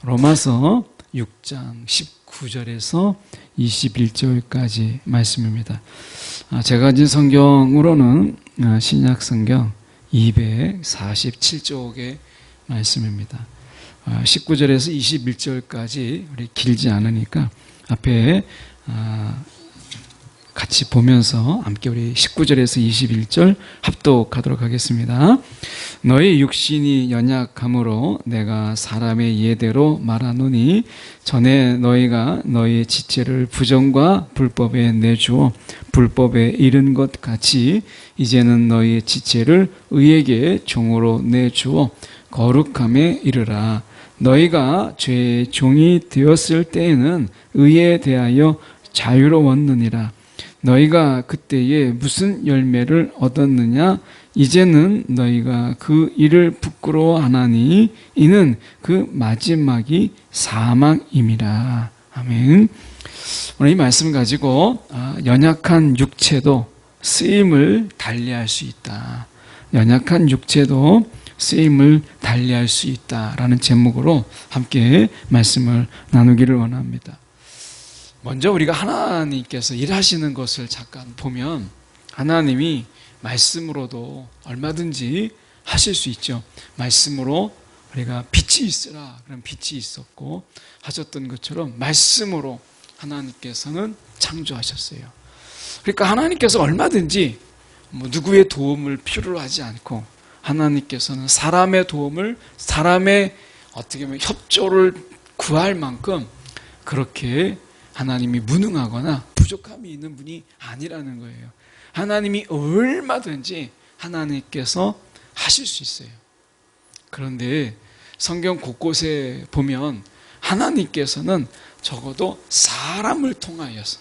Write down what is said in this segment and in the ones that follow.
로마서 6장 19절에서 21절까지 말씀입니다. 제가 가진 성경으로는 신약 성경 247쪽의 말씀입니다. 19절에서 21절까지 우리 길지 않으니까 앞에 같이 보면서 함께 우리 19절에서 21절 합독하도록 하겠습니다. 너희 육신이 연약함으로 내가 사람의 예대로 말하노니 전에 너희가 너희 지체를 부정과 불법에 내주어 불법에 이른 것 같이 이제는 너희 지체를 의에게 종으로 내주어 거룩함에 이르라. 너희가 죄의 종이 되었을 때에는 의에 대하여 자유로웠느니라. 너희가 그때에 무슨 열매를 얻었느냐? 이제는 너희가 그 일을 부끄러워하나니 이는 그 마지막이 사망임이라. 아멘. 오늘 이 말씀 가지고 연약한 육체도 쓰임을 달리할 수 있다. 연약한 육체도 쓰임을 달리할 수 있다라는 제목으로 함께 말씀을 나누기를 원합니다. 먼저 우리가 하나님께서 일하시는 것을 잠깐 보면 하나님이 말씀으로도 얼마든지 하실 수 있죠. 말씀으로 우리가 빛이 있으라 그럼 빛이 있었고 하셨던 것처럼 말씀으로 하나님께서는 창조하셨어요. 그러니까 하나님께서 얼마든지 누구의 도움을 필요로 하지 않고 하나님께서는 사람의 도움을 사람의 어떻게 보면 협조를 구할 만큼 그렇게 하나님이 무능하거나 부족함이 있는 분이 아니라는 거예요. 하나님이 얼마든지 하나님께서 하실 수 있어요. 그런데 성경 곳곳에 보면 하나님께서는 적어도 사람을 통하여서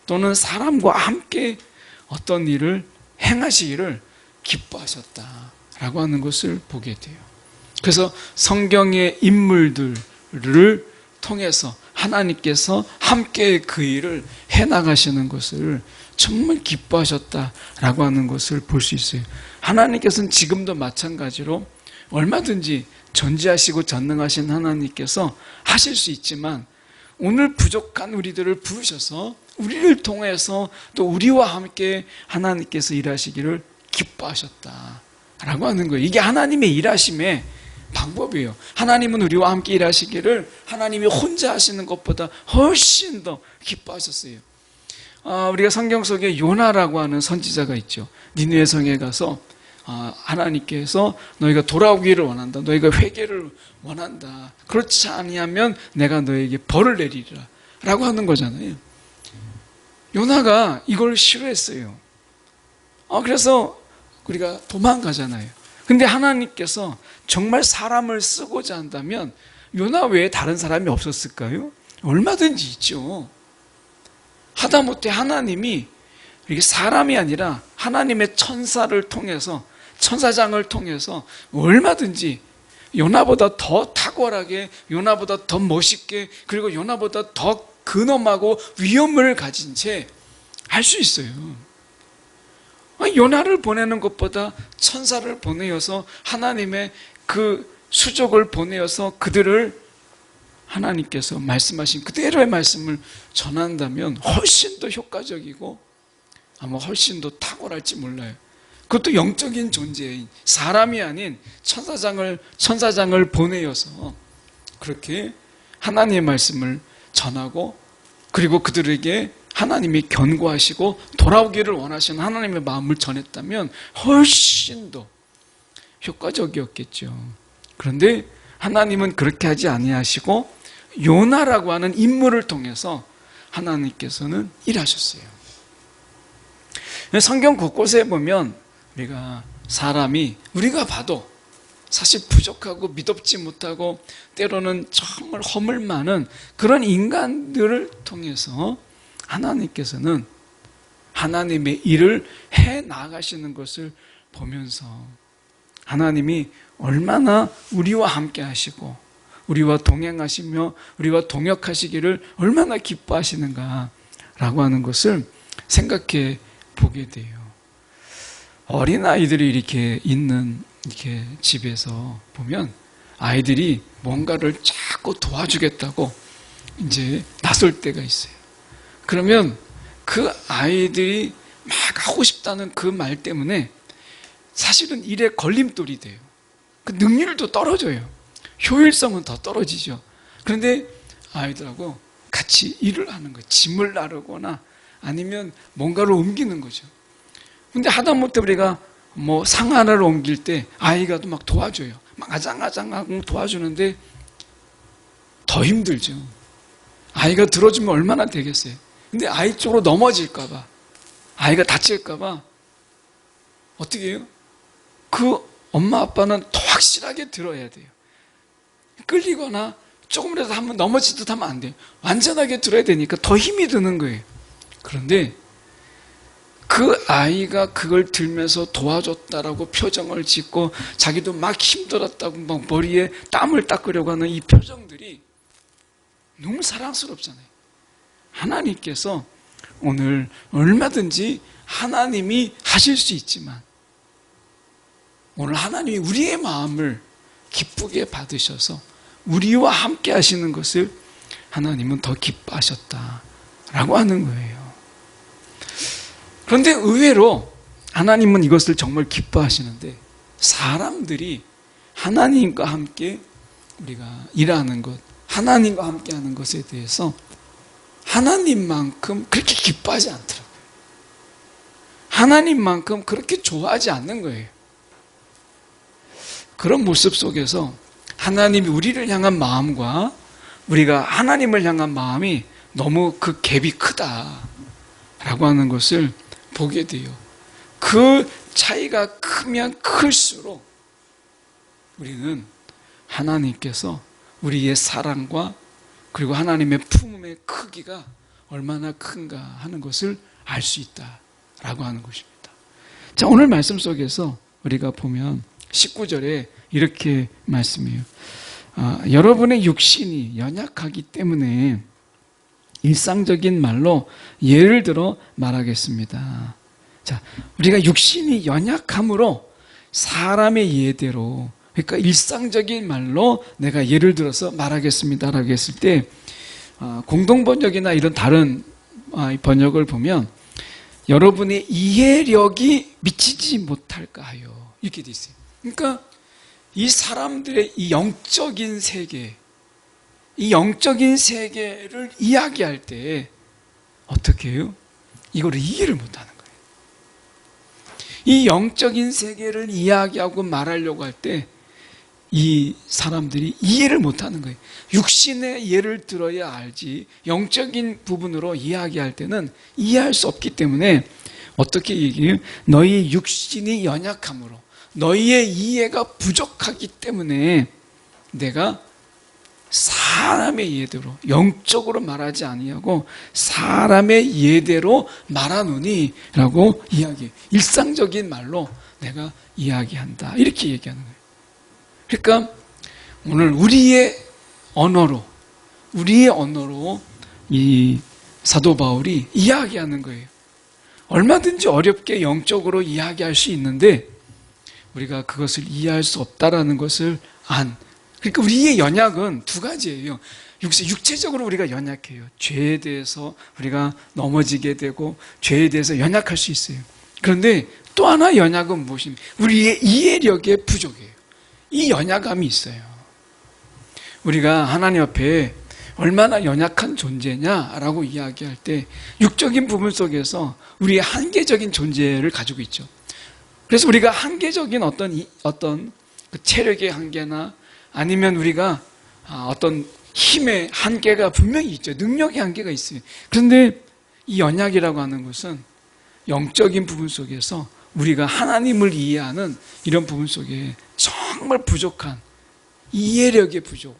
또는 사람과 함께 어떤 일을 행하시기를 기뻐하셨다라고 하는 것을 보게 돼요. 그래서 성경의 인물들을 통해서 하나님께서 함께 그 일을 해나가시는 것을 정말 기뻐하셨다라고 하는 것을 볼 수 있어요. 하나님께서는 지금도 마찬가지로 얼마든지 전지하시고 전능하신 하나님께서 하실 수 있지만 오늘 부족한 우리들을 부르셔서 우리를 통해서 또 우리와 함께 하나님께서 일하시기를 기뻐하셨다라고 하는 거예요. 이게 하나님의 일하심의 방법이에요. 하나님은 우리와 함께 일하시기를 하나님이 혼자 하시는 것보다 훨씬 더 기뻐하셨어요. 우리가 성경 속에 요나라고 하는 선지자가 있죠. 니느웨 성에 가서 하나님께서 너희가 돌아오기를 원한다. 너희가 회개를 원한다. 그렇지 아니하면 내가 너에게 벌을 내리리라 라고 하는 거잖아요. 요나가 이걸 싫어했어요. 그래서 우리가 도망가잖아요. 근데 하나님께서 정말 사람을 쓰고자 한다면 요나 외에 다른 사람이 없었을까요? 얼마든지 있죠. 하다못해 하나님이 이게 사람이 아니라 하나님의 천사를 통해서 천사장을 통해서 얼마든지 요나보다 더 탁월하게 요나보다 더 멋있게 그리고 요나보다 더 근엄하고 위엄을 가진 채 할 수 있어요. 요나를 보내는 것보다 천사를 보내어서 하나님의 그 수족을 보내어서 그들을 하나님께서 말씀하신 그대로의 말씀을 전한다면 훨씬 더 효과적이고 아마 훨씬 더 탁월할지 몰라요. 그것도 영적인 존재인 사람이 아닌 천사장을 보내어서 그렇게 하나님의 말씀을 전하고 그리고 그들에게 하나님이 견고하시고 돌아오기를 원하시는 하나님의 마음을 전했다면 훨씬 더 효과적이었겠죠. 그런데 하나님은 그렇게 하지 아니하시고 요나라고 하는 인물을 통해서 하나님께서는 일하셨어요. 성경 곳곳에 보면 우리가 봐도 사실 부족하고 미덥지 못하고 때로는 정말 허물 많은 그런 인간들을 통해서 하나님께서는 하나님의 일을 해 나가시는 것을 보면서 하나님이 얼마나 우리와 함께 하시고 우리와 동행하시며 우리와 동역하시기를 얼마나 기뻐하시는가라고 하는 것을 생각해 보게 돼요. 어린아이들이 이렇게 있는 집에서 보면 아이들이 뭔가를 자꾸 자꾸 도와주겠다고 이제 나설 때가 있어요. 그러면 그 아이들이 막 하고 싶다는 그 말 때문에 사실은 일에 걸림돌이 돼요. 그 능률도 떨어져요. 효율성은 더 떨어지죠. 그런데 아이들하고 같이 일을 하는 거예요. 짐을 나르거나 아니면 뭔가를 옮기는 거죠. 근데 하다못해 우리가 뭐 상 하나를 옮길 때 아이가 또 막 도와줘요. 막 아장아장하고 도와주는데 더 힘들죠. 아이가 들어주면 얼마나 되겠어요. 근데 아이 쪽으로 넘어질까봐, 아이가 다칠까봐 어떻게 해요? 그 엄마 아빠는 더 확실하게 들어야 돼요. 끌리거나 조금이라도 한번 넘어지듯 하면 안 돼요. 완전하게 들어야 되니까 더 힘이 드는 거예요. 그런데 그 아이가 그걸 들면서 도와줬다라고 표정을 짓고 자기도 막 힘들었다고 막 머리에 땀을 닦으려고 하는 이 표정들이 너무 사랑스럽잖아요. 하나님께서 오늘 얼마든지 하나님이 하실 수 있지만 오늘 하나님이 우리의 마음을 기쁘게 받으셔서 우리와 함께 하시는 것을 하나님은 더 기뻐하셨다라고 하는 거예요. 그런데 의외로 하나님은 이것을 정말 기뻐하시는데 사람들이 하나님과 함께 우리가 일하는 것, 하나님과 함께 하는 것에 대해서 하나님만큼 그렇게 기뻐하지 않더라고요. 하나님만큼 그렇게 좋아하지 않는 거예요. 그런 모습 속에서 하나님이 우리를 향한 마음과 우리가 하나님을 향한 마음이 너무 그 갭이 크다라고 하는 것을 보게 돼요. 그 차이가 크면 클수록 우리는 하나님께서 우리의 사랑과 그리고 하나님의 품의 크기가 얼마나 큰가 하는 것을 알 수 있다라고 하는 것입니다. 자, 오늘 말씀 속에서 우리가 보면 19절에 이렇게 말씀해요. 여러분의 육신이 연약하기 때문에 일상적인 말로 예를 들어 말하겠습니다. 자, 우리가 육신이 연약함으로 사람의 예대로, 그러니까 일상적인 말로 내가 예를 들어서 말하겠습니다라고 했을 때 공동번역이나 이런 다른 번역을 보면 여러분의 이해력이 미치지 못할까 하여 이렇게 돼 있어요. 그러니까 이 사람들의 이 영적인 세계, 이 영적인 세계를 이야기할 때 어떻게 해요? 이거를 이해를 못하는 거예요. 이 영적인 세계를 이야기하고 말하려고 할 때 이 사람들이 이해를 못하는 거예요. 육신의 예를 들어야 알지 영적인 부분으로 이야기할 때는 이해할 수 없기 때문에 어떻게 얘기해요? 너희 육신이 연약함으로 너희의 이해가 부족하기 때문에 내가 사람의 예대로 영적으로 말하지 아니하고 사람의 예대로 말하노니 라고 이야기해요. 일상적인 말로 내가 이야기한다 이렇게 얘기하는 거예요. 그러니까 오늘 우리의 언어로 이 사도 바울이 이야기하는 거예요. 얼마든지 어렵게 영적으로 이야기할 수 있는데 우리가 그것을 이해할 수 없다라는 것을 그러니까 우리의 연약은 두 가지예요. 육체적으로 우리가 연약해요. 죄에 대해서 우리가 넘어지게 되고 죄에 대해서 연약할 수 있어요. 그런데 또 하나 연약은 무엇입니까? 우리의 이해력의 부족이에요. 이 연약함이 있어요. 우리가 하나님 앞에 얼마나 연약한 존재냐라고 이야기할 때 육적인 부분 속에서 우리의 한계적인 존재를 가지고 있죠. 그래서 우리가 한계적인 어떤 그 체력의 한계나 아니면 우리가 어떤 힘의 한계가 분명히 있죠. 능력의 한계가 있어요. 그런데 이 연약이라고 하는 것은 영적인 부분 속에서 우리가 하나님을 이해하는 이런 부분 속에 정말 부족한 이해력의 부족,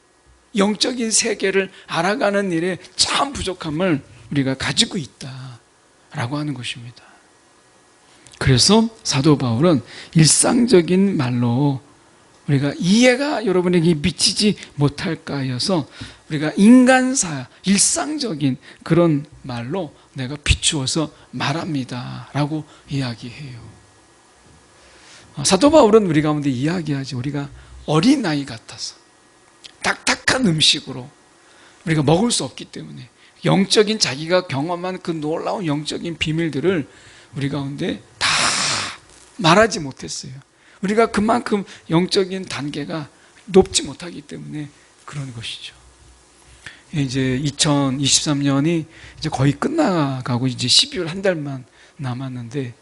영적인 세계를 알아가는 일에 참 부족함을 우리가 가지고 있다라고 하는 것입니다. 그래서 사도 바울은 일상적인 말로 우리가 이해가 여러분에게 미치지 못할까 하여서 우리가 인간사, 일상적인 그런 말로 내가 비추어서 말합니다 라고 이야기해요. 사도 바울은 우리 가운데 이야기하지 우리가 어린아이 같아서 딱딱한 음식으로 우리가 먹을 수 없기 때문에 영적인 자기가 경험한 그 놀라운 영적인 비밀들을 우리 가운데 다 말하지 못했어요. 우리가 그만큼 영적인 단계가 높지 못하기 때문에 그런 것이죠. 이제 2023년이 이제 거의 끝나가고 이제 12월 한 달만 남았는데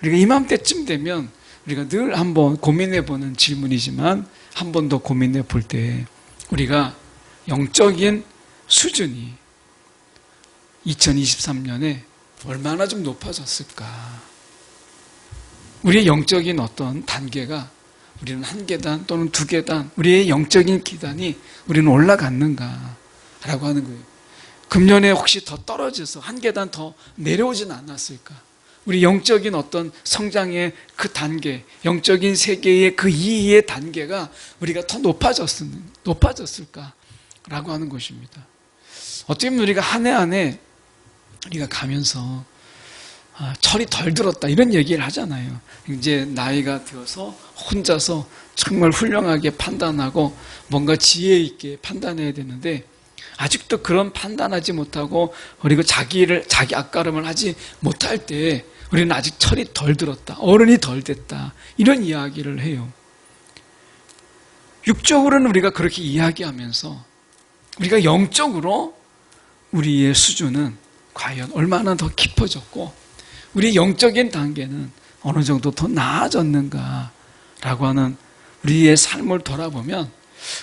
우리가 이맘때쯤 되면 우리가 늘 한번 고민해 보는 질문이지만 한 번 더 고민해 볼 때 우리가 영적인 수준이 2023년에 얼마나 좀 높아졌을까? 우리의 영적인 어떤 단계가 우리는 한 계단 또는 두 계단 우리의 영적인 기단이 우리는 올라갔는가? 라고 하는 거예요. 금년에 혹시 더 떨어져서 한 계단 더 내려오진 않았을까? 우리 영적인 어떤 성장의 그 단계, 영적인 세계의 그 이해의 단계가 우리가 더 높아졌을까? 라고 하는 것입니다. 어떻게 보면 우리가 한 해 한 해 우리가 가면서 철이 덜 들었다 이런 얘기를 하잖아요. 이제 나이가 들어서 혼자서 정말 훌륭하게 판단하고 뭔가 지혜 있게 판단해야 되는데 아직도 그런 판단하지 못하고 그리고 자기 앞가름을 하지 못할 때 우리는 아직 철이 덜 들었다. 어른이 덜 됐다. 이런 이야기를 해요. 육적으로는 우리가 그렇게 이야기하면서 우리가 영적으로 우리의 수준은 과연 얼마나 더 깊어졌고 우리의 영적인 단계는 어느 정도 더 나아졌는가라고 하는 우리의 삶을 돌아보면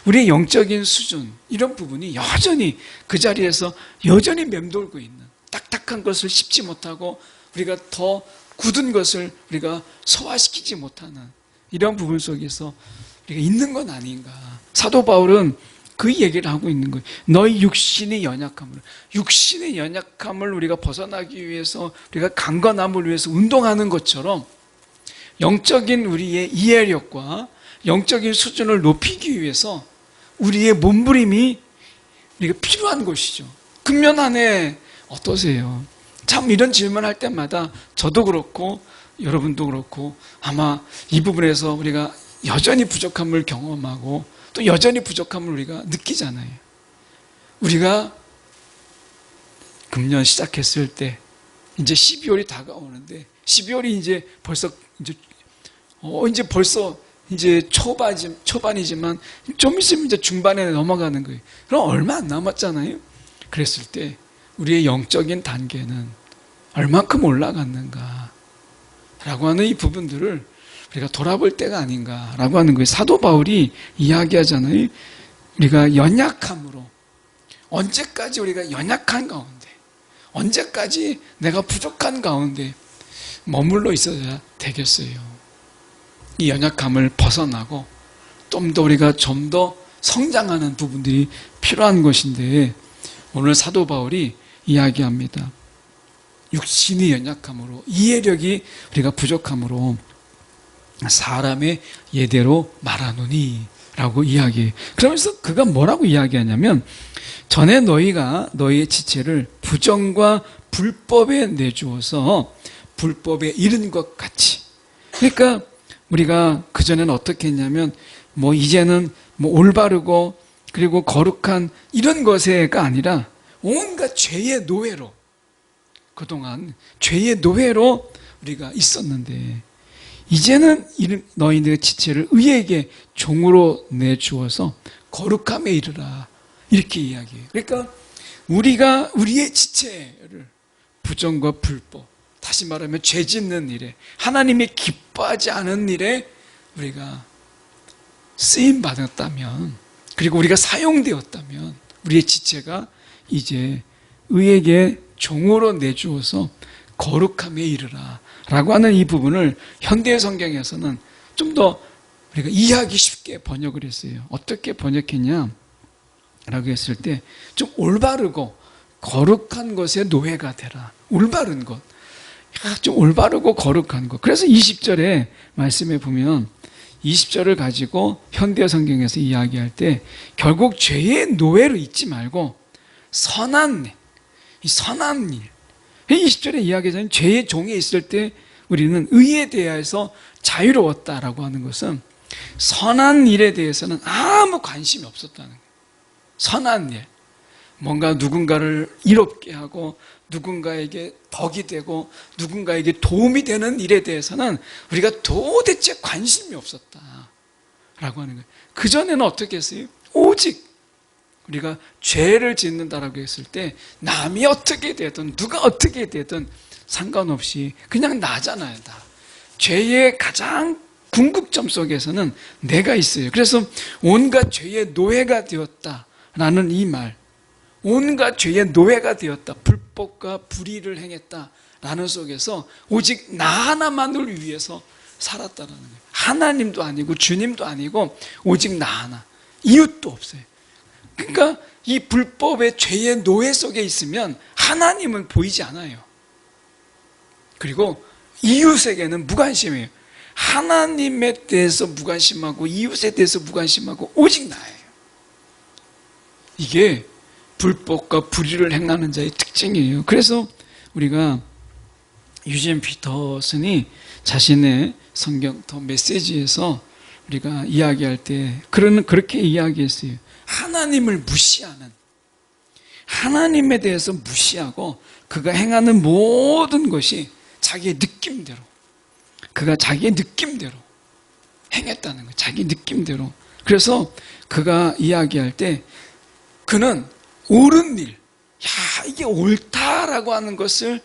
우리의 영적인 수준 이런 부분이 여전히 그 자리에서 여전히 맴돌고 있는 딱딱한 것을 씹지 못하고 우리가 더 굳은 것을 우리가 소화시키지 못하는 이런 부분 속에서 우리가 있는 건 아닌가. 사도 바울은 그 얘기를 하고 있는 거예요. 너희 육신의 연약함을 우리가 벗어나기 위해서 우리가 강건함을 위해서 운동하는 것처럼 영적인 우리의 이해력과 영적인 수준을 높이기 위해서 우리의 몸부림이 우리가 필요한 것이죠. 금년 한 해 어떠세요? 참 이런 질문할 때마다 저도 그렇고 여러분도 그렇고 아마 이 부분에서 우리가 여전히 부족함을 경험하고 또 여전히 부족함을 우리가 느끼잖아요. 우리가 금년 시작했을 때 이제 12월이 다가오는데 12월이 이제 벌써 초반이지만 좀 있으면 이제 중반에 넘어가는 거예요. 그럼 얼마 안 남았잖아요. 그랬을 때 우리의 영적인 단계는 얼만큼 올라갔는가 라고 하는 이 부분들을 우리가 돌아볼 때가 아닌가라고 하는 거예요. 사도 바울이 이야기하잖아요. 우리가 연약함으로 언제까지 우리가 연약한 가운데 언제까지 내가 부족한 가운데 머물러 있어야 되겠어요. 이 연약함을 벗어나고 우리가 좀 더 성장하는 부분들이 필요한 것인데 오늘 사도 바울이 이야기합니다. 육신의 연약함으로 이해력이 우리가 부족함으로 사람의 예대로 말하노니 라고 이야기해요. 그러면서 그가 뭐라고 이야기하냐면 전에 너희가 너희의 지체를 부정과 불법에 내주어서 불법에 이른 것 같이 그러니까 우리가 그전에는 어떻게 했냐면 이제는 올바르고 그리고 거룩한 이런 것에가 아니라 온갖 죄의 노예로 그동안 죄의 노예로 우리가 있었는데 이제는 너희들의 지체를 의에게 종으로 내주어서 거룩함에 이르라 이렇게 이야기해요. 그러니까 우리가 우리의 지체를 부정과 불법 다시 말하면 죄 짓는 일에 하나님이 기뻐하지 않은 일에 우리가 쓰임 받았다면 그리고 우리가 사용되었다면 우리의 지체가 이제 의에게 종으로 내주어서 거룩함에 이르라 라고 하는 이 부분을 현대 성경에서는 좀 더 우리가 이해하기 쉽게 번역을 했어요. 어떻게 번역했냐 라고 했을 때 좀 올바르고 거룩한 것의 노예가 되라. 올바른 것. 좀 올바르고 거룩한 것. 그래서 20절에 말씀해 보면 20절을 가지고 현대 성경에서 이야기할 때 결국 죄의 노예로 있지 말고 선한 일. 20절에 이야기하자면 죄의 종에 있을 때 우리는 의에 대해서 자유로웠다라고 하는 것은 선한 일에 대해서는 아무 관심이 없었다는 거예요. 선한 일, 뭔가 누군가를 이롭게 하고 누군가에게 덕이 되고 누군가에게 도움이 되는 일에 대해서는 우리가 도대체 관심이 없었다라고 하는 거예요. 그전에는 어떻게 했어요? 오직 우리가 죄를 짓는다라고 했을 때 남이 어떻게 되든 누가 어떻게 되든 상관없이 그냥 나잖아요. 나. 죄의 가장 궁극점 속에서는 내가 있어요. 그래서 온갖 죄의 노예가 되었다라는 이 말, 온갖 죄의 노예가 되었다, 불법과 불의를 행했다라는 속에서 오직 나 하나만을 위해서 살았다라는 거예요. 하나님도 아니고 주님도 아니고 오직 나 하나, 이웃도 없어요. 그러니까 이 불법의 죄의 노예 속에 있으면 하나님은 보이지 않아요. 그리고 이웃에게는 무관심해요. 하나님에 대해서 무관심하고 이웃에 대해서 무관심하고 오직 나예요. 이게 불법과 불의를 행하는 자의 특징이에요. 그래서 우리가 유진 피터슨이 자신의 성경 더 메시지에서 우리가 이야기할 때 그렇게 이야기했어요. 하나님을 무시하는, 하나님에 대해서 무시하고 그가 행하는 모든 것이 자기의 느낌대로, 그가 자기의 느낌대로 행했다는 거예요. 자기 느낌대로. 그래서 그가 이야기할 때 그는 옳은 일, 이게 옳다라고 하는 것을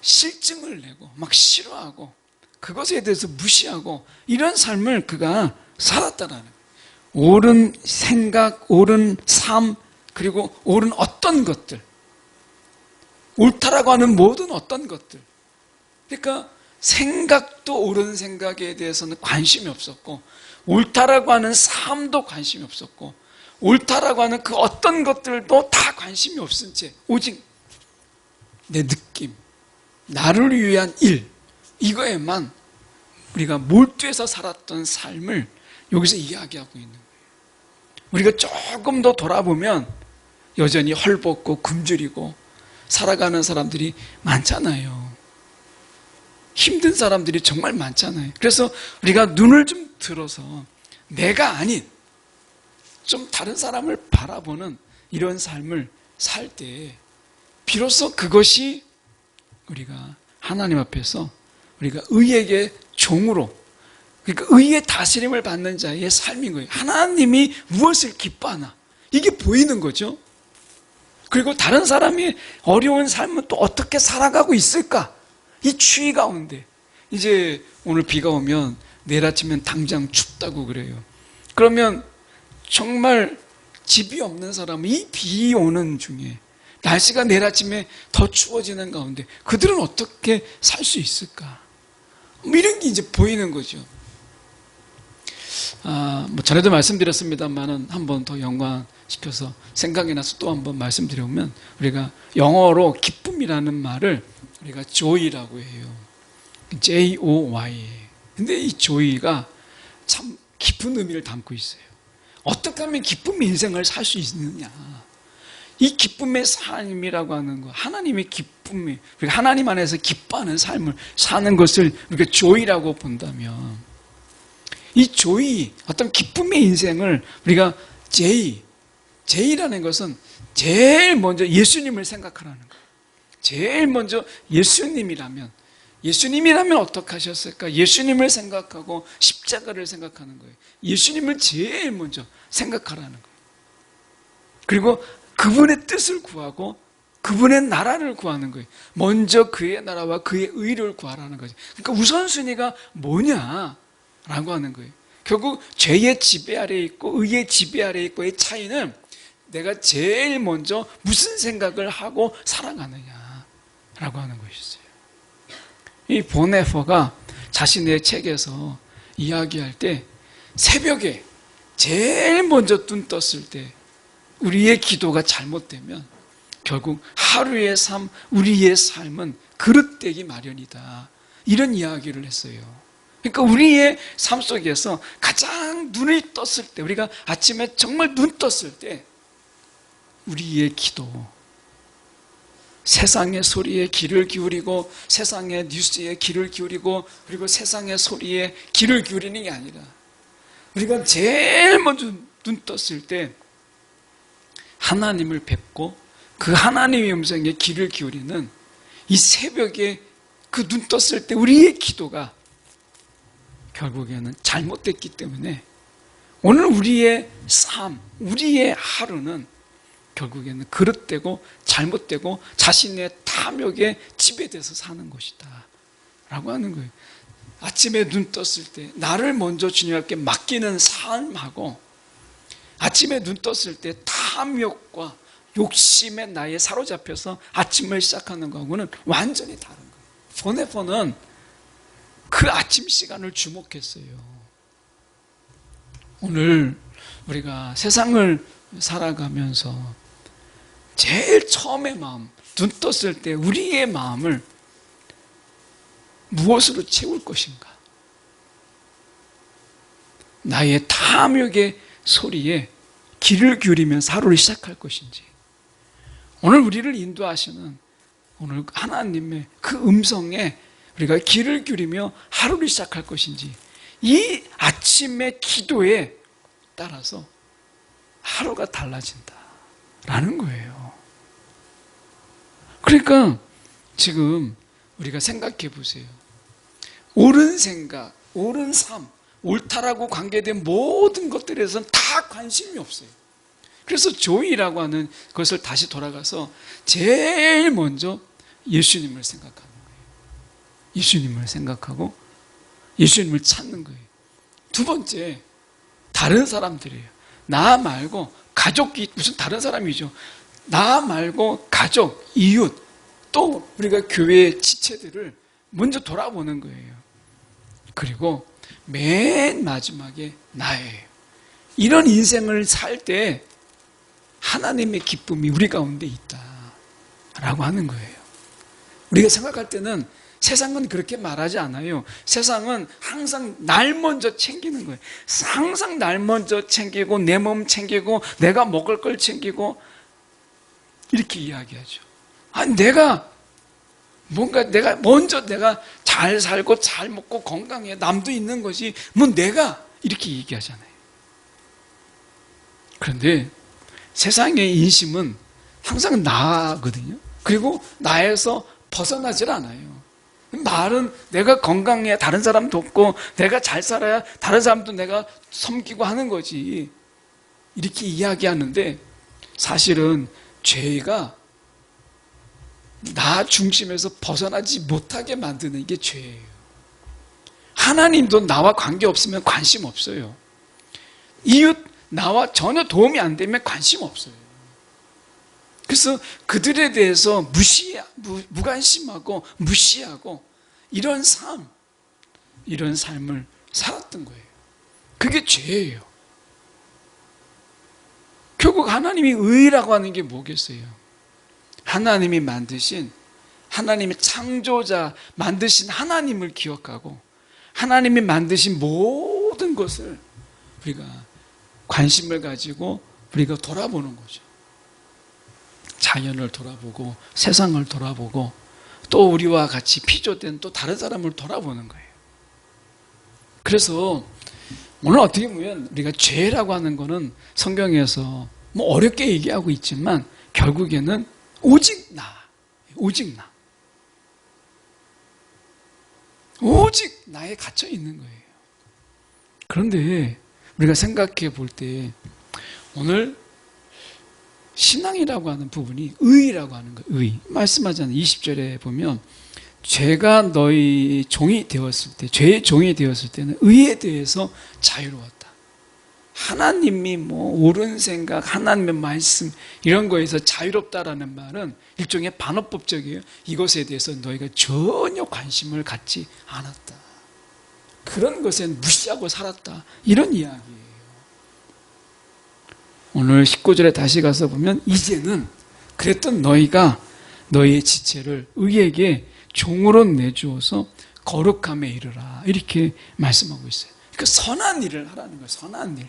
실증을 내고 막 싫어하고 그것에 대해서 무시하고 이런 삶을 그가 살았다라는 거예요. 옳은 생각, 옳은 삶, 그리고 옳은 어떤 것들, 옳다라고 하는 모든 어떤 것들. 그러니까 생각도 옳은 생각에 대해서는 관심이 없었고 옳다라고 하는 삶도 관심이 없었고 옳다라고 하는 그 어떤 것들도 다 관심이 없은 채 오직 내 느낌, 나를 위한 일, 이거에만 우리가 몰두해서 살았던 삶을 여기서 이야기하고 있는 거예요. 우리가 조금 더 돌아보면 여전히 헐벗고 굶주리고 살아가는 사람들이 많잖아요. 힘든 사람들이 정말 많잖아요. 그래서 우리가 눈을 좀 들어서 내가 아닌 좀 다른 사람을 바라보는 이런 삶을 살 때 비로소 그것이 우리가 하나님 앞에서 우리가 의에게 종으로, 그러니까 의의 다스림을 받는 자의 삶인 거예요. 하나님이 무엇을 기뻐하나 이게 보이는 거죠. 그리고 다른 사람이 어려운 삶은 또 어떻게 살아가고 있을까? 이 추위 가운데 이제 오늘 비가 오면 내일 아침엔 당장 춥다고 그래요. 그러면 정말 집이 없는 사람은 이 비 오는 중에 날씨가 내일 아침에 더 추워지는 가운데 그들은 어떻게 살 수 있을까? 이런 게 이제 보이는 거죠. 전에도 말씀드렸습니다만은 한 번 더 연관시켜서 생각이 나서 또 한 번 말씀드려보면 우리가 영어로 기쁨이라는 말을 우리가 joy라고 해요. J-O-Y. 근데 이 joy가 참 깊은 의미를 담고 있어요. 어떻게 하면 기쁨의 인생을 살 수 있느냐. 이 기쁨의 삶이라고 하는 거, 하나님의 기쁨이, 우리가 하나님 안에서 기뻐하는 삶을 사는 것을 우리가 joy라고 본다면 이 joy, 어떤 기쁨의 인생을 우리가 J라는 것은 제일 먼저 예수님을 생각하라는 거예요. 제일 먼저 예수님이라면 어떻게 하셨을까? 예수님을 생각하고 십자가를 생각하는 거예요. 예수님을 제일 먼저 생각하라는 거예요. 그리고 그분의 뜻을 구하고 그분의 나라를 구하는 거예요. 먼저 그의 나라와 그의 의를 구하라는 거죠. 그러니까 우선순위가 뭐냐라고 하는 거예요. 결국 죄의 지배 아래에 있고 의의 지배 아래에 있고의 차이는 내가 제일 먼저 무슨 생각을 하고 살아가느냐라고 하는 것이었어요. 이 보네퍼가 자신의 책에서 이야기할 때 새벽에 제일 먼저 눈 떴을 때 우리의 기도가 잘못되면 결국 하루의 삶, 우리의 삶은 그릇되기 마련이다. 이런 이야기를 했어요. 그러니까 우리의 삶 속에서 가장 눈이 떴을 때, 우리가 아침에 정말 눈 떴을 때 우리의 기도, 세상의 소리에 귀를 기울이고 세상의 뉴스에 귀를 기울이고 그리고 세상의 소리에 귀를 기울이는 게 아니라 우리가 제일 먼저 눈 떴을 때 하나님을 뵙고 그 하나님의 음성에 귀를 기울이는 이 새벽에 그 눈 떴을 때 우리의 기도가 결국에는 잘못됐기 때문에 오늘 우리의 삶, 우리의 하루는 결국에는 그릇되고 잘못되고 자신의 탐욕에 지배돼서 사는 것이다 라고 하는 거예요. 아침에 눈 떴을 때 나를 먼저 주님께 맡기는 삶하고 아침에 눈 떴을 때 탐욕과 욕심에 나에 사로잡혀서 아침을 시작하는 거하고는 완전히 다른 거예요. 보네포는 그 아침 시간을 주목했어요. 오늘 우리가 세상을 살아가면서 제일 처음의 마음, 눈 떴을 때 우리의 마음을 무엇으로 채울 것인가? 나의 탐욕의 소리에 귀를 기울이면서 하루를 시작할 것인지, 오늘 우리를 인도하시는 오늘 하나님의 그 음성에 우리가 귀를 기울이며 하루를 시작할 것인지, 이 아침의 기도에 따라서 하루가 달라진다라는 거예요. 그러니까 지금 우리가 생각해 보세요. 옳은 생각, 옳은 삶, 옳다라고 관계된 모든 것들에선 다 관심이 없어요. 그래서 조이라고 하는 것을 다시 돌아가서 제일 먼저 예수님을 생각하는 거예요. 예수님을 생각하고 예수님을 찾는 거예요. 두 번째, 다른 사람들이에요. 나 말고 가족이 무슨 다른 사람이죠. 나 말고 가족, 이웃, 또 우리가 교회의 지체들을 먼저 돌아보는 거예요. 그리고 맨 마지막에 나예요. 이런 인생을 살 때 하나님의 기쁨이 우리 가운데 있다라고 하는 거예요. 우리가 생각할 때는 세상은 그렇게 말하지 않아요. 세상은 항상 날 먼저 챙기는 거예요. 항상 날 먼저 챙기고 내 몸 챙기고 내가 먹을 걸 챙기고 이렇게 이야기하죠. 아니 내가 먼저 내가 잘 살고 잘 먹고 건강해 남도 있는 것이 뭐 내가 이렇게 얘기하잖아요. 그런데 세상의 인심은 항상 나거든요. 그리고 나에서 벗어나질 않아요. 말은 내가 건강해야 다른 사람 돕고 내가 잘 살아야 다른 사람도 내가 섬기고 하는 거지 이렇게 이야기하는데, 사실은 죄가 나 중심에서 벗어나지 못하게 만드는 게 죄예요. 하나님도 나와 관계없으면 관심 없어요. 이웃 나와 전혀 도움이 안 되면 관심 없어요. 그래서 그들에 대해서 무관심하고 무시하고 이런 삶을 살았던 거예요. 그게 죄예요. 결국 하나님이 의라고 하는 게 뭐겠어요? 하나님이 만드신, 하나님의 창조자 만드신 하나님을 기억하고 하나님이 만드신 모든 것을 우리가 관심을 가지고 우리가 돌아보는 거죠. 자연을 돌아보고 세상을 돌아보고 또 우리와 같이 피조된 또 다른 사람을 돌아보는 거예요. 그래서 오늘 어떻게 보면 우리가 죄라고 하는 거는 성경에서 뭐 어렵게 얘기하고 있지만 결국에는 오직 나에 갇혀 있는 거예요. 그런데 우리가 생각해 볼 때 오늘 신앙이라고 하는 부분이 의라고 하는 거예요. 의. 말씀하잖아요. 20절에 보면 죄가 너희 종이 되었을 때, 죄의 종이 되었을 때는 의에 대해서 자유로웠다. 하나님이 뭐 옳은 생각, 하나님의 말씀 이런 거에서 자유롭다라는 말은 일종의 반어법적이에요. 이것에 대해서 너희가 전혀 관심을 갖지 않았다. 그런 것엔 무시하고 살았다. 이런 이야기예요. 오늘 19절에 다시 가서 보면 이제는 그랬던 너희가 너희의 지체를 의에게 종으로 내주어서 거룩함에 이르라. 이렇게 말씀하고 있어요. 그 선한 일을 하라는 거예요. 선한 일.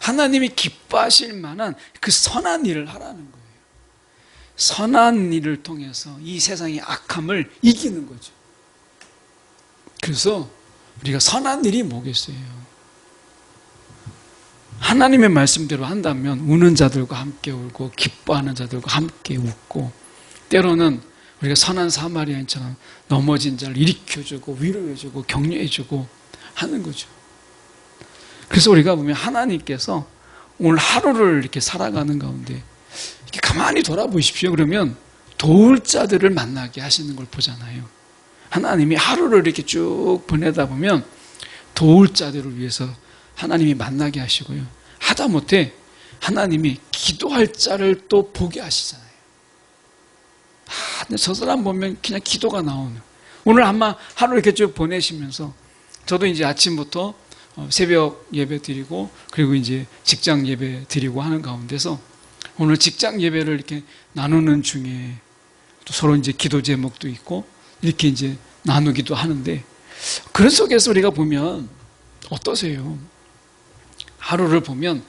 하나님이 기뻐하실 만한 그 선한 일을 하라는 거예요. 선한 일을 통해서 이 세상의 악함을 이기는 거죠. 그래서 우리가 선한 일이 뭐겠어요? 하나님의 말씀대로 한다면 우는 자들과 함께 울고 기뻐하는 자들과 함께 웃고, 때로는 우리가 선한 사마리아인처럼 넘어진 자를 일으켜주고 위로해주고 격려해주고 하는 거죠. 그래서 우리가 보면 하나님께서 오늘 하루를 이렇게 살아가는 가운데 이렇게 가만히 돌아보십시오. 그러면 도울 자들을 만나게 하시는 걸 보잖아요. 하나님이 하루를 이렇게 쭉 보내다 보면 도울 자들을 위해서 하나님이 만나게 하시고요. 하다못해 하나님이 기도할 자를 또 보게 하시잖아요. 근데 저 사람 보면 그냥 기도가 나오는. 오늘 아마 하루 이렇게 쭉 보내시면서 저도 이제 아침부터 새벽 예배 드리고 그리고 이제 직장 예배 드리고 하는 가운데서 오늘 직장 예배를 이렇게 나누는 중에 또 서로 이제 기도 제목도 있고 이렇게 이제 나누기도 하는데, 그런 속에서 우리가 보면 어떠세요? 하루를 보면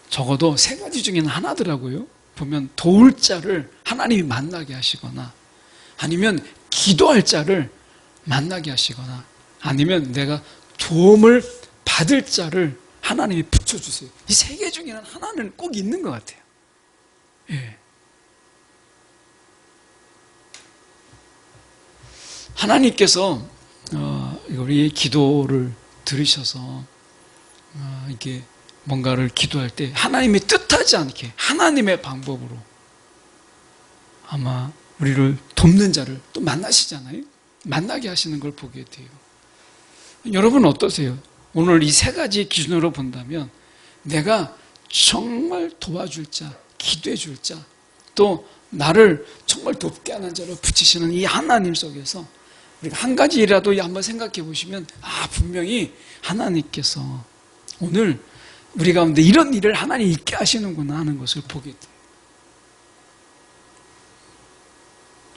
적어도 세 가지 중에는 하나더라고요. 보면 도울 자를 하나님이 만나게 하시거나, 아니면 기도할 자를 만나게 하시거나, 아니면 내가 도움을 받을 자를 하나님이 붙여주세요. 이 세 개 중에는 하나는 꼭 있는 것 같아요. 예. 하나님께서 우리의 기도를 들으셔서 이렇게 뭔가를 기도할 때 하나님이 뜻하지 않게 하나님의 방법으로 아마 우리를 돕는 자를 또 만나시잖아요. 만나게 하시는 걸 보게 돼요. 여러분 어떠세요? 오늘 이 세 가지 기준으로 본다면 내가 정말 도와줄 자, 기도해 줄 자, 또 나를 정말 돕게 하는 자로 붙이시는 이 하나님 속에서 우리가 한 가지라도 한번 생각해 보시면 분명히 하나님께서 오늘 우리 가운데 이런 일을 하나님 있게 하시는구나 하는 것을 보게 돼요.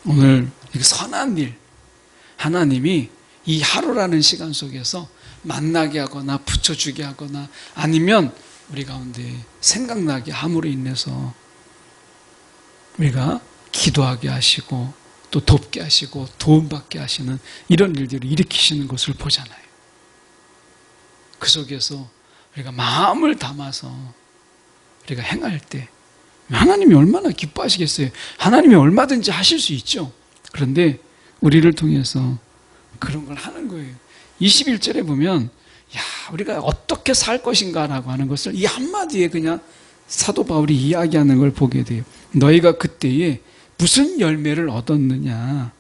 오늘 선한 일, 하나님이 이 하루라는 시간 속에서 만나게 하거나 붙여주게 하거나 아니면 우리 가운데 생각나게 함으로 인해서 우리가 기도하게 하시고 또 돕게 하시고 도움받게 하시는 이런 일들을 일으키시는 것을 보잖아요. 그 속에서 우리가 마음을 담아서 우리가 행할 때 하나님이 얼마나 기뻐하시겠어요. 하나님이 얼마든지 하실 수 있죠. 그런데 우리를 통해서 그런 걸 하는 거예요. 21절에 보면 우리가 어떻게 살 것인가라고 하는 것을 이 한마디에 그냥 사도 바울이 이야기하는 걸 보게 돼요. 너희가 그때에 무슨 열매를 얻었느냐?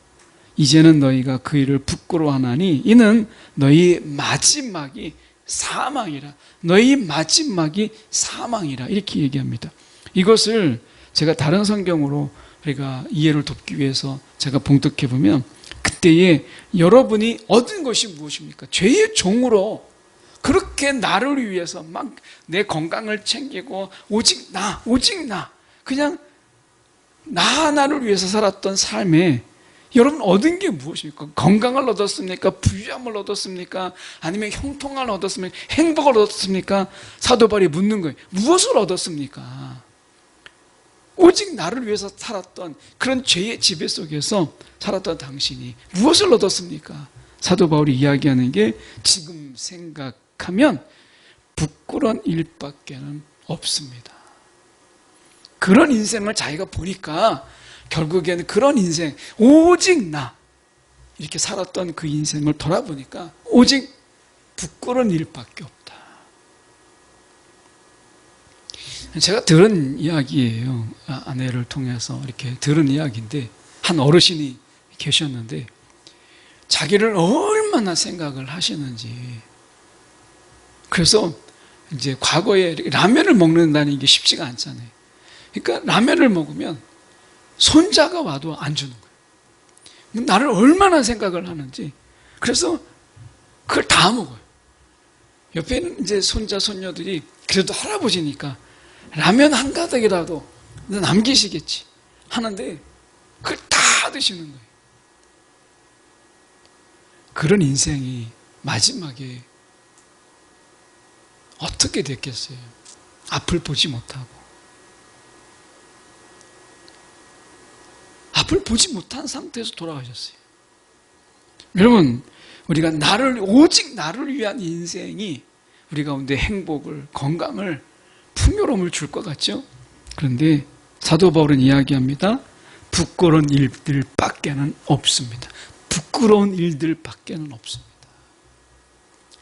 이제는 너희가 그 일을 부끄러워하나니 이는 너희 마지막이 사망이라. 너희 마지막이 사망이라. 이렇게 얘기합니다. 이것을 제가 다른 성경으로 우리가 이해를 돕기 위해서 제가 봉독해 보면 그때에 여러분이 얻은 것이 무엇입니까? 죄의 종으로 그렇게 나를 위해서 막 내 건강을 챙기고 오직 나 그냥 나 하나를 위해서 살았던 삶에 여러분 얻은 게 무엇입니까? 건강을 얻었습니까? 부유함을 얻었습니까? 아니면 형통을 얻었습니까? 행복을 얻었습니까? 사도 바울이 묻는 거예요. 무엇을 얻었습니까? 오직 나를 위해서 살았던 그런 죄의 지배 속에서 살았던 당신이 무엇을 얻었습니까? 사도 바울이 이야기하는 게 지금 생각하면 부끄러운 일밖에는 없습니다. 그런 인생을 자기가 보니까 결국에는 그런 인생, 오직 나 이렇게 살았던 그 인생을 돌아보니까 오직 부끄러운 일밖에 없다. 제가 들은 이야기예요. 아내를 통해서 이렇게 들은 이야기인데 한 어르신이 계셨는데 자기를 얼마나 생각을 하시는지, 그래서 이제 과거에 라면을 먹는다는 게 쉽지가 않잖아요. 그러니까 라면을 먹으면 손자가 와도 안 주는 거예요. 나를 얼마나 생각을 하는지. 그래서 그걸 다 먹어요. 옆에는 이제 손자, 손녀들이 그래도 할아버지니까 라면 한 가닥이라도 남기시겠지 하는데 그걸 다 드시는 거예요. 그런 인생이 마지막에 어떻게 됐겠어요? 앞을 보지 못하고. 앞을 보지 못한 상태에서 돌아가셨어요. 여러분, 우리가 오직 나를 위한 인생이 우리 가운데 행복을, 건강을, 풍요로움을 줄 것 같죠? 그런데 사도 바울은 이야기합니다. 부끄러운 일들밖에는 없습니다. 부끄러운 일들밖에는 없습니다.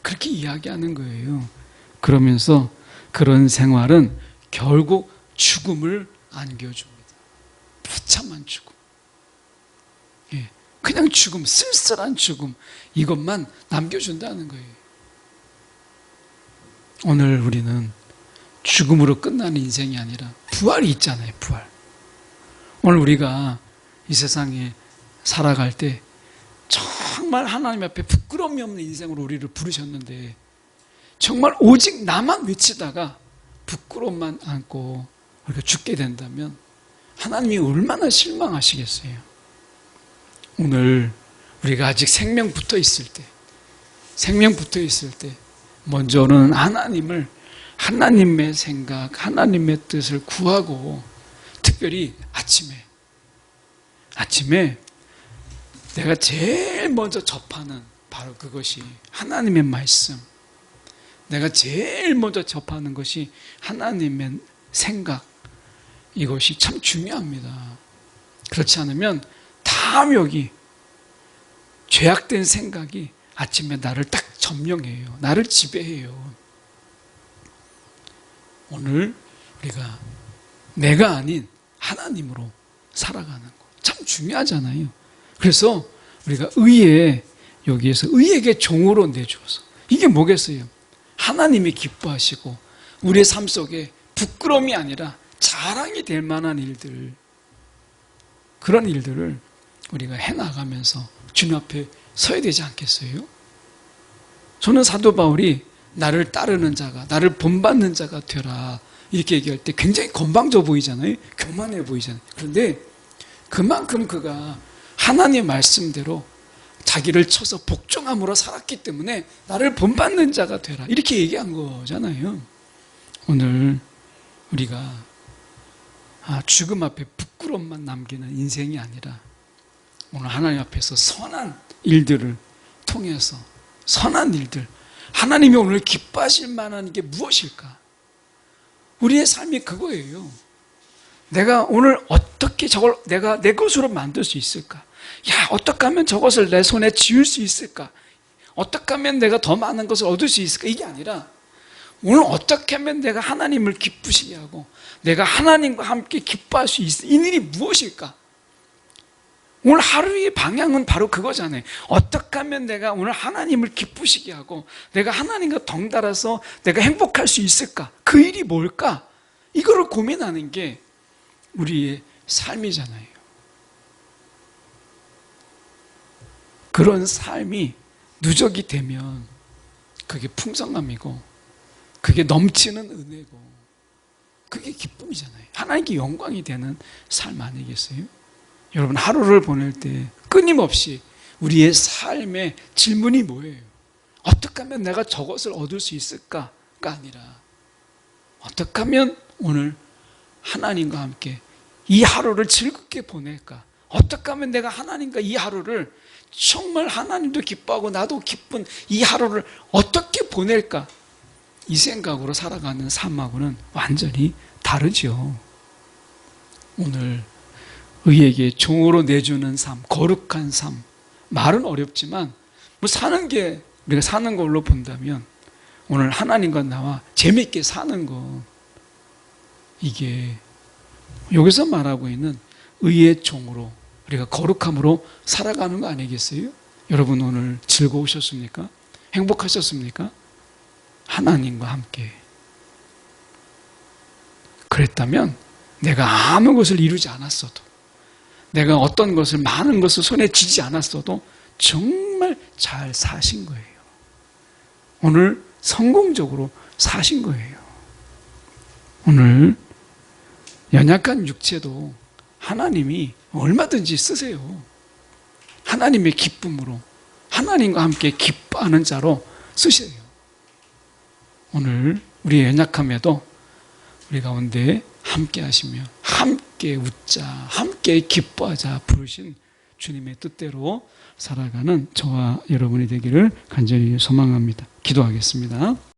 그렇게 이야기하는 거예요. 그러면서 그런 생활은 결국 죽음을 안겨줍니다. 비참한 죽음. 예, 그냥 죽음, 쓸쓸한 죽음, 이것만 남겨준다는 거예요. 오늘 우리는 죽음으로 끝나는 인생이 아니라 부활이 있잖아요. 부활. 오늘 우리가 이 세상에 살아갈 때 정말 하나님 앞에 부끄러움이 없는 인생으로 우리를 부르셨는데 정말 오직 나만 외치다가 부끄러움만 안고 우리가 죽게 된다면 하나님이 얼마나 실망하시겠어요. 오늘 우리가 아직 생명 붙어 있을 때 먼저는 하나님의 생각, 하나님의 뜻을 구하고, 특별히 아침에 내가 제일 먼저 접하는 바로 그것이 하나님의 말씀, 내가 제일 먼저 접하는 것이 하나님의 생각, 이것이 참 중요합니다. 그렇지 않으면 탐욕이, 죄악된 생각이 아침에 나를 딱 점령해요. 나를 지배해요. 오늘 우리가 내가 아닌 하나님으로 살아가는 거 참 중요하잖아요. 그래서 우리가 여기에서 의에게 종으로 내주어서, 이게 뭐겠어요? 하나님이 기뻐하시고 우리의 삶 속에 부끄러움이 아니라 자랑이 될 만한 일들, 그런 일들을 우리가 해나가면서 주님 앞에 서야 되지 않겠어요? 저는 사도 바울이 나를 따르는 자가, 나를 본받는 자가 되라, 이렇게 얘기할 때 굉장히 건방져 보이잖아요. 교만해 보이잖아요. 그런데 그만큼 그가 하나님의 말씀대로 자기를 쳐서 복종함으로 살았기 때문에 나를 본받는 자가 되라, 이렇게 얘기한 거잖아요. 오늘 우리가 죽음 앞에 부끄러움만 남기는 인생이 아니라 오늘 하나님 앞에서 선한 일들을 통해서, 선한 일들, 하나님이 오늘 기뻐하실 만한 게 무엇일까? 우리의 삶이 그거예요. 내가 오늘 어떻게 저걸 내가 내 것으로 만들 수 있을까? 어떻게 하면 저것을 내 손에 쥐을 수 있을까? 어떻게 하면 내가 더 많은 것을 얻을 수 있을까? 이게 아니라 오늘 어떻게 하면 내가 하나님을 기쁘시게 하고 내가 하나님과 함께 기뻐할 수 있을까? 이 일이 무엇일까? 오늘 하루의 방향은 바로 그거잖아요. 어떻게 하면 내가 오늘 하나님을 기쁘시게 하고 내가 하나님과 덩달아서 내가 행복할 수 있을까? 그 일이 뭘까? 이거를 고민하는 게 우리의 삶이잖아요. 그런 삶이 누적이 되면 그게 풍성함이고 그게 넘치는 은혜고 그게 기쁨이잖아요. 하나님께 영광이 되는 삶 아니겠어요? 여러분, 하루를 보낼 때 끊임없이 우리의 삶의 질문이 뭐예요? 어떻게 하면 내가 저것을 얻을 수 있을까가 아니라 어떻게 하면 오늘 하나님과 함께 이 하루를 즐겁게 보낼까? 어떻게 하면 내가 하나님과 이 하루를 정말 하나님도 기뻐하고 나도 기쁜 이 하루를 어떻게 보낼까? 이 생각으로 살아가는 삶하고는 완전히 다르죠. 오늘 의에게 종으로 내주는 삶, 거룩한 삶, 말은 어렵지만 우리가 사는 걸로 본다면 오늘 하나님과 나와 재밌게 사는 것, 이게 여기서 말하고 있는 의의 종으로 우리가 거룩함으로 살아가는 거 아니겠어요? 여러분, 오늘 즐거우셨습니까? 행복하셨습니까? 하나님과 함께 그랬다면 내가 아무 것을 이루지 않았어도, 내가 어떤 것을, 많은 것을 손에 쥐지 않았어도 정말 잘 사신 거예요. 오늘 성공적으로 사신 거예요. 오늘 연약한 육체도 하나님이 얼마든지 쓰세요. 하나님의 기쁨으로, 하나님과 함께 기뻐하는 자로 쓰세요. 오늘 우리의 연약함에도 우리 가운데 함께 하시며 함께 웃자, 함께 기뻐하자 부르신 주님의 뜻대로 살아가는 저와 여러분이 되기를 간절히 소망합니다. 기도하겠습니다.